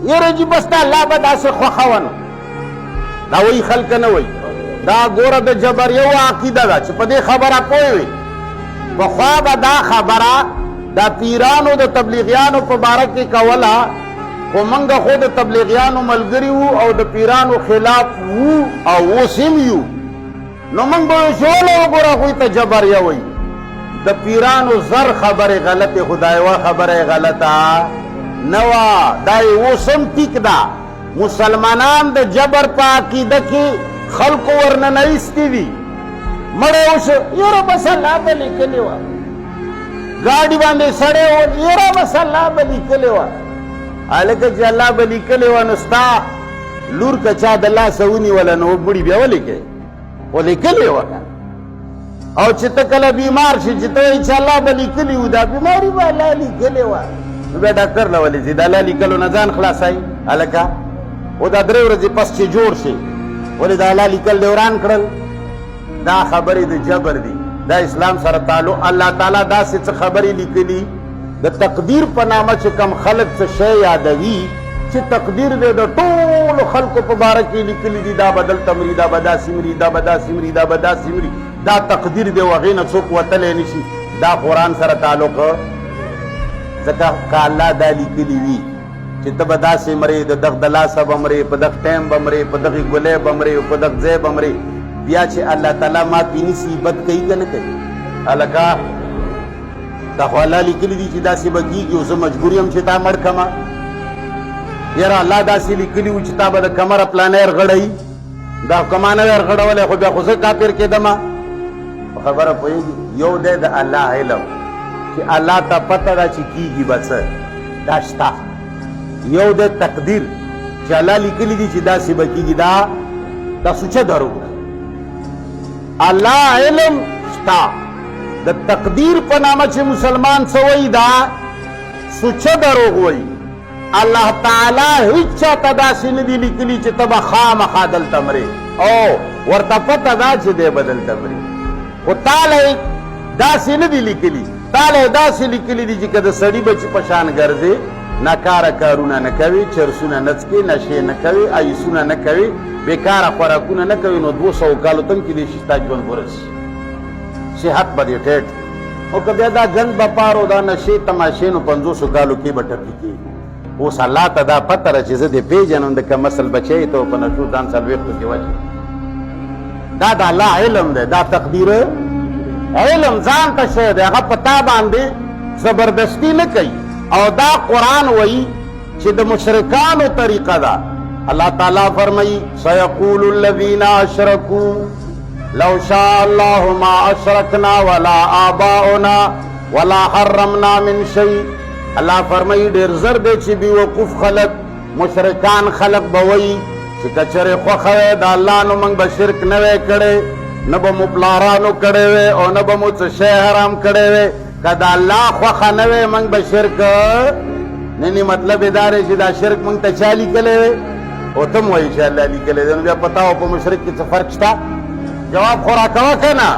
یره جی بس دا الله به داسې خوښون دا وایي خلک نه وایي دا ګوره د جبر یو عقیده ده چې په دې خبره پوه وي پخوا به دا خبره دا پیرانو د تبلیغیانو په باره کې کوله خو موږ خو د تبلیغیانو ملګري وو او د پیرانو خلاف وو او اوس هم یو نو موږ به وایو چې ولې وګوره هغوی ته جبریه وایي د پیرانو زر خبرې غلطې خو دا یوه خبره غلطه نه وه دا یې اوس هم ټیک ده مسلمانان د جبر په عقیده کې خلقو ورننه ایستي دي مړی اوس یره بس الله به لیکلې وه ګاډي باندې سړی و یره بس الله به لیکلې وه هلکه چې الله به لیکلې وه نو ستا لور که چا د لاسه ونیوله نو مړي بیا ولیکې خو لیکلې وه که او چې ته کله بیمار شي چې ته وایي چې الله به لیکلي وو دا بیماري به الله لیکلې وه نو بیا ډاکټر له ولې ځي د الله لیکلو نه ځان خلاصوي هلکه خو دا 3 ورځې پس چې جوړ شي ولې د الله لیکل دې وران کړل دا خبرې د جبر دي دا اسلام سره تعلق الله تعالی داسې څه خبرې لیکلي د تقدیر په نامه چې کم خلق څه شی یادوي چې تقدیر دې د ټولو خلقو په باره کې لیکلي دي دا به دلته مري دا به داسې مري دا به داسې مري دا به داسې مري دا تقدیر دې هغې نه څوک وتلی نه شي دا قرآن سره تعلق ځکه که الله دا لیکلي وي چې ته به داسې مرې د دغه د لاسه به مرې په دغه ټایم به مرې په دغې ګولۍ به مرې په دغه ځای به مرې بیا چې الله تعالی معافي نیسي بد کوي که نه کوي هلکه دا خو الله لیکلي دي چې داسې به کېږي او زه مجبور یم چې تا مړ کړمه یاره الله داسې لیکلي وو چې تا به د کمره پلانی ورغړوي دا که ما نه وی ورغړولی خو بیا خو زه کافر کېدمه په خبره پوهېږي یو دی د الله علم چې الله ته پته ده چې کېږي به څه دا شته یو دی تقدیر چې الله لیکلي دي چې داسې به کېږي دا سوچه دروغ ده الله علم شته د تقدیر په نامه چې مسلمان څه وایي دا سوچه دروغ وایي الله تعالی هیڅ چاته داسې نه دي لیکلي چې ته به خامخا دلته مرې او ورته پته ده چې دی به دلته مرې خو تاله یې داسې نه دي لیکلي تاله یې داسې لیکلي دي چې که د سړي بچي په شان ګرځې ناکاره کارونه نه کوي چرسونه نه څکې نشې نه کوي ایسونه نه کوي بېکاره خوراکونه نه کوي نو 200 کالو ته هم کېدای شي ستا ژوند پوره شي صحت به دې ټیټ او که بیا دا ګند بپار او دا نشې تماشې نو 500 کالو کې به ټپي کېږي اوس الله ته دا پته ده چې زه دې پېژنم د کم اصل بچی ته په نشو ځان 40 کې وچې دا د الله علم دی دا تقدیر علم ځان ته شی دی هغه په تا باندې زبردستی نه کوي او دا قرآن وایي چې د مشرکانو طریقه ده الله تعالی فرمایي سیقول الذین اشرکوا لو شاء الله ما اشرکنا ولا آباؤنا ولا حرمنا من شیء الله فرمایي ډېر زر دی چې بېوقوف خلک مشرکان خلک به وایي چې که چېرې خوښه وی د الله نو موږ به شرک نه وی کړی نه به مو پلارانو کړی وی او نه به مو څه شی حرام کړی وی که د الله خوښه نه وی موږ به شرک نه مطلب یې دا دی چې دا شرک موږ ته چا لیکلی وی او ته م وایي چې الله لیکلی دی نو بیا په تا او په مشرک کې څه فرق شته جواب خو راکوه که نه